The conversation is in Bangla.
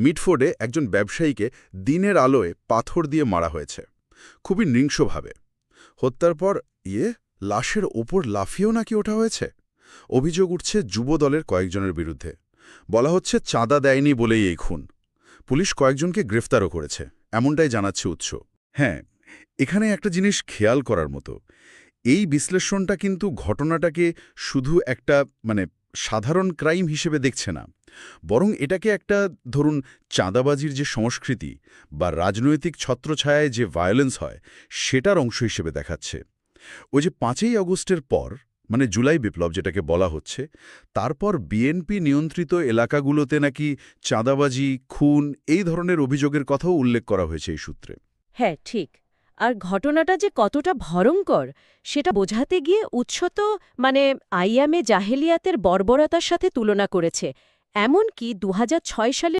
মিডফোর্ডে একজন ব্যবসায়ীকে দিনের আলোয় পাথর দিয়ে মারা হয়েছে, খুবই নৃশংসভাবে। হত্যার পর লাশের ওপর লাফিয়েও নাকি ওঠা হয়েছে। অভিযোগ উঠছে যুব দলের কয়েকজনের বিরুদ্ধে। বলা হচ্ছে চাঁদা দেয়নি বলেই এই খুন। পুলিশ কয়েকজনকে গ্রেফতারও করেছে, এমনটাই জানাচ্ছে উৎস। হ্যাঁ, এখানে একটা জিনিস খেয়াল করার মতো, এই বিশ্লেষণটা কিন্তু ঘটনাটাকে শুধু একটা সাধারণ ক্রাইম হিসেবে দেখছে না, বরং এটাকে একটা ধরুন চাঁদাবাজির যে সংস্কৃতি বা রাজনৈতিক ছত্রছায়ায় যে ভায়োলেন্স হয় সেটার অংশ হিসেবে দেখাচ্ছে। ওই যে ৫ই আগস্টের পর জুলাই বিপ্লব যেটাকে বলা হচ্ছে, তারপর বিএনপি নিয়ন্ত্রিত এলাকাগুলোতে নাকি চাঁদাবাজি, খুন এই ধরনের অভিযোগের কথাও উল্লেখ করা হয়েছে এই সূত্রে। হ্যাঁ, ঠিক। আর ঘটনাটা যে কতটা ভয়ঙ্কর সেটা বোঝাতে গিয়ে উৎস তো আইয়ামে জাহেলিয়াতের বর্বরতার সাথে তুলনা করেছে। এমনকি ২০০৬ সালে